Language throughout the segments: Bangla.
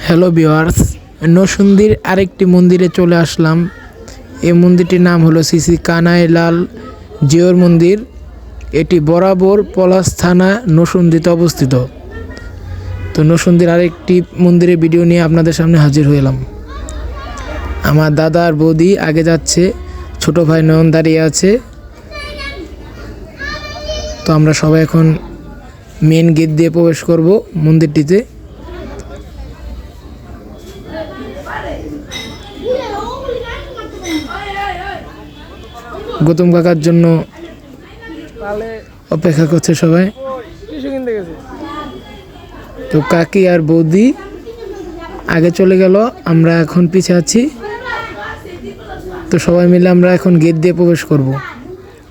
হ্যালো ভিউয়ার্স, নরসিংদীর আরেকটি মন্দিরে চলে আসলাম। এই মন্দিরটির নাম হলো শ্রী শ্রী কানাইলাল জিউর মন্দির। এটি বরাবর পলাশ থানা নরসিংদীতে অবস্থিত। তো নরসিংদীর আরেকটি মন্দিরের ভিডিও নিয়ে আপনাদের সামনে হাজির হলাম। আমার দাদা আর বৌদি আগে যাচ্ছে, ছোট ভাই নয়ন দাঁড়িয়ে আছে। তো আমরা সবাই এখন মেন গেট দিয়ে প্রবেশ করব মন্দিরটিতে। গৌতম কাকার জন্য অপেক্ষা করছে সবাই। তো কাকি আর বৌদি আগে চলে গেল, আমরা এখন পিছে আছি। তো সবাই মিলে আমরা এখন গেট দিয়ে প্রবেশ করব।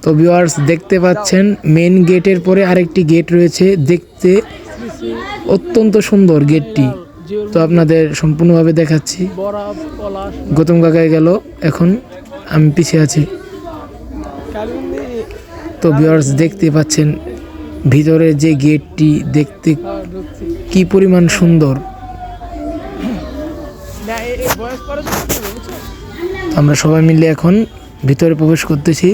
তো ভিউয়ার্স, দেখতে পাচ্ছেন মেন গেটের পরে আরেকটি গেট রয়েছে, দেখতে অত্যন্ত সুন্দর গেটটি। তো আপনাদের সম্পূর্ণভাবে দেখাচ্ছি। গৌতম কাকায় গেল, এখন আমি পিছিয়ে আছি। তো ভিউয়ার্স, দেখতে পাচ্ছেন ভিতরে যে গেটটি দেখতে কি পরিমাণ সুন্দর। আমরা সবাই মিলে এখন ভিতরে প্রবেশ করতেছি।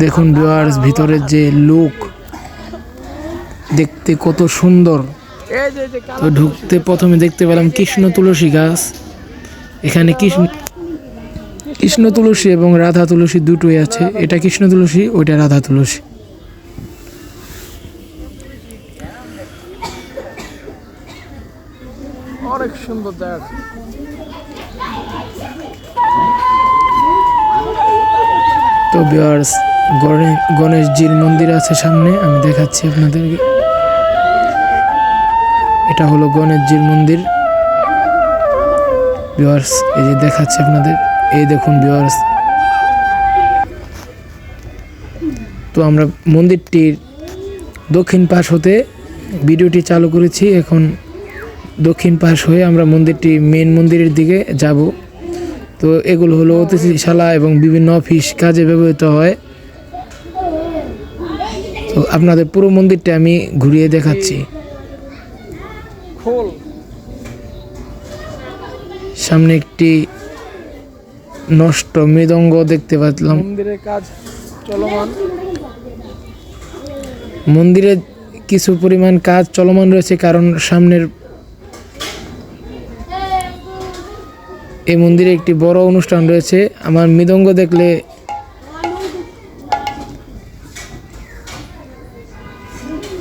দেখুন ভিউয়ার্স, ভিতরের যে লুক দেখতে কত সুন্দর। তো ঢুকতে প্রথমে দেখতে পেলাম কৃষ্ণ তুলসী গাছ। এখানে কৃষ্ণ তুলসী এবং রাধা তুলসী দুটোই আছে। এটা কৃষ্ণ তুলসী, ওইটা রাধা তুলসী। অনেক সুন্দর জায়গা। তো ভিউয়ার্স, গণেশজির মন্দির আছে সামনে, আমি দেখাচ্ছি আপনাদেরকে। এটা হলো গণেশজির মন্দির। ভিউয়ার্স, এই যে দেখাচ্ছি আপনাদের, এই দেখুন ভিউয়ার্স। তো আমরা মন্দিরটির দক্ষিণ পাশ হতে ভিডিওটি চালু করেছি। এখন দক্ষিণ পাশ হয়ে আমরা মেন মন্দিরের দিকে যাব। তো এগুলো হলো অতিথিশালা এবং বিভিন্ন অফিস কাজে ব্যবহৃত হয়। তো আপনাদের পুরো মন্দিরটা আমি ঘুরিয়ে দেখাচ্ছি। সামনে একটি নষ্ট মৃদঙ্গ দেখতে পাচ্লাম। মন্দিরের কাজ চলমান, মন্দিরে কিছু পরিমাণ কাজ চলমান রয়েছে, কারণ সামনের এই মন্দিরে একটি বড় অনুষ্ঠান রয়েছে। আমার মৃদঙ্গ দেখলে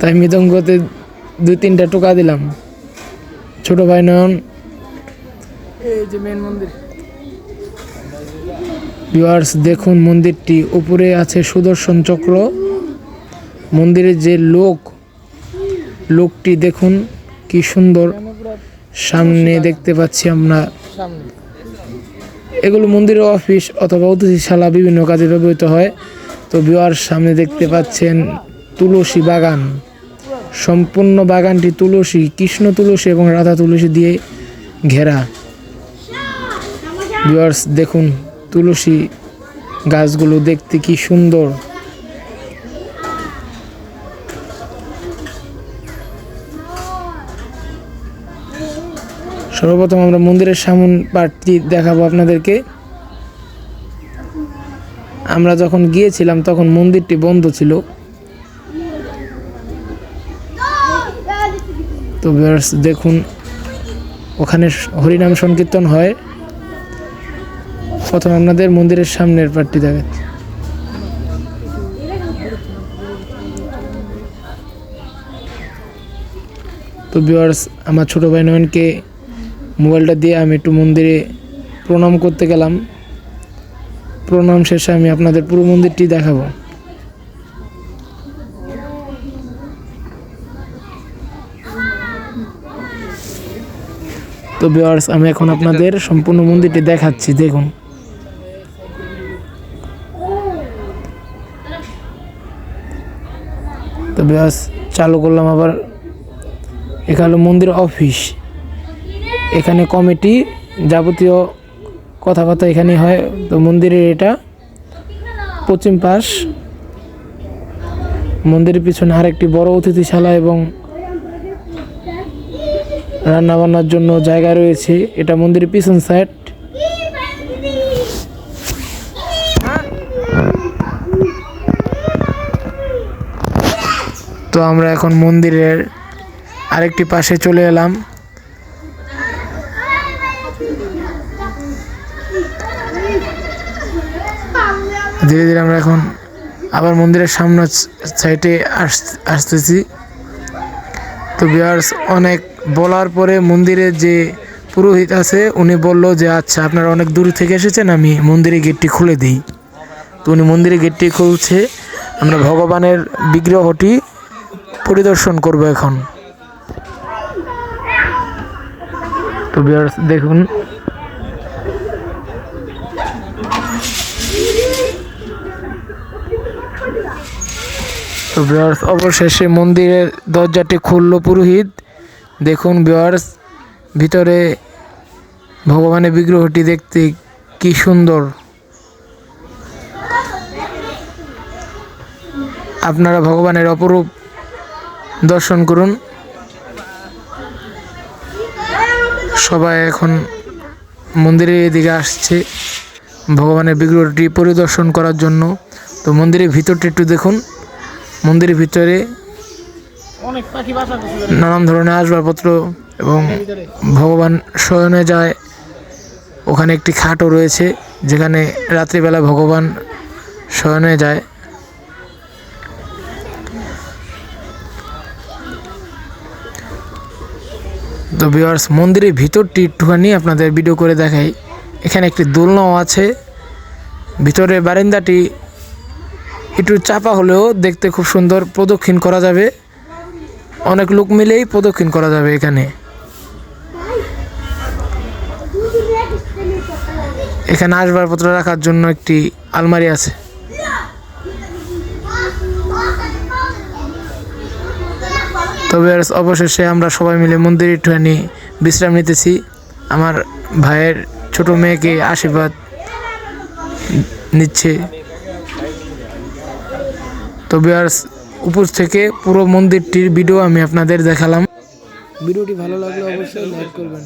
তাই মৃদঙ্গতে 2-3টা টোকা দিলাম। ছোট ভাই নয়ন। এই যে মেন মন্দির। ভিউয়ার্স, দেখুন মন্দিরটি উপরে আছে সুদর্শন চক্র। মন্দিরের যে লোকটি দেখুন কি সুন্দর। সামনে দেখতে পাচ্ছি আমরা, এগুলো মন্দিরের অফিস অথবা অতিথিশালা, বিভিন্ন কাজে ব্যবহৃত হয়। তো ভিউয়ার্স, সামনে দেখতে পাচ্ছেন তুলসী বাগান। সম্পূর্ণ বাগানটি তুলসী, কৃষ্ণ তুলসী এবং রাধা তুলসী দিয়ে ঘেরা। ভিউয়ার্স, দেখুন তুলসী গাছগুলো দেখতে কি সুন্দর। সর্বপ্রথম আমরা মন্দিরের সামন পার্টটি দেখাবো আপনাদেরকে। আমরা যখন গিয়েছিলাম তখন মন্দিরটি বন্ধ ছিল। তো ভিউয়ার্স, দেখুন ওখানে হরিনাম সংকীর্তন হয়। প্রথম আপনাদের মন্দিরের সামনের পার্টটি দেখাচ্ছি। তো ভিউয়ার্স, আমার ছোট ভাই নয়নকে মোবাইলটা দিয়ে আমি একটু মন্দিরে প্রণাম করতে গেলাম। প্রণাম শেষে আমি আপনাদের পুরো মন্দিরটি দেখাবো। তো ভিউয়ার্স, আমি এখন আপনাদের সম্পূর্ণ মন্দিরটি দেখাচ্ছি। দেখুন তো ভিউয়ার্স, চালু করলাম আবার। এখানে মন্দির অফিস, এখানে কমিটি যাবতীয় কথাবার্তা এখানে হয়। তো মন্দিরের এটা পশ্চিম পাশ। মন্দিরের পিছনে আরেকটি বড় অতিথিশালা এবং রান্নাবান্নার জন্য জায়গা রয়েছে। এটা মন্দিরের পিছন সাইড। তো আমরা এখন মন্দিরের আরেকটি পাশে চলে এলাম। ধীরে ধীরে আমরা এখন আবার মন্দিরের সামনে সাইডে আসতেছি। তো ভিউয়ার্স, অনেক বলার পরে মন্দিরের যে পুরোহিত আছে উনি বলল যে আচ্ছা আপনারা অনেক দূর থেকে এসেছেন, আমি মন্দিরের গেটটি খুলে দিই। তো উনি মন্দিরের গেটটি খুলছে। আমরা ভগবানের বিগ্রহটি পরিদর্শন করব এখন। তো ভিউয়ার্স দেখুন, তো ভিউয়ার্স অবশেষে মন্দিরের দরজাটি খুললো পুরোহিত। দেখুন ভিউয়ার্স, ভিতরে ভগবানের বিগ্রহটি দেখতে কি সুন্দর। আপনারা ভগবানের অপরূপ দর্শন করুন। সবাই এখন মন্দিরের এদিকে আসছে ভগবানের বিগ্রহটি পরিদর্শন করার জন্য। তো মন্দিরের ভিতরটা একটু দেখুন। মন্দিরের ভিতরে নানান ধরনের আসবাবপত্র এবং ভগবান শয়নে যায়। ওখানে একটি খাটও রয়েছে যেখানে রাত্রিবেলা ভগবান শয়নে যায়। তো ভিউয়ার্স, মন্দিরের ভিতরটি একটুখানি আপনাদের ভিডিও করে দেখাই। এখানে একটি দোলনাও আছে। ভিতরের বারান্দাটি একটু চাপা হলেও দেখতে খুব সুন্দর। প্রদক্ষিণ করা যাবে, অনেক লোক মিলেই প্রদক্ষিণ করা যাবে। এখানে আসবাবপত্র রাখার জন্য একটি আলমারি আছে। তবে অবশেষে আমরা সবাই মিলে মন্দিরে একটুখানি বিশ্রাম নিতেছি। আমার ভাইয়ের ছোট মেয়েকে আশীর্বাদ নিচ্ছে। তো ভিউয়ার্স, উপর থেকে পুরো মন্দিরটির ভিডিও আমি আপনাদের দেখালাম। ভিডিওটি ভালো লাগলে অবশ্যই লাইক করবেন।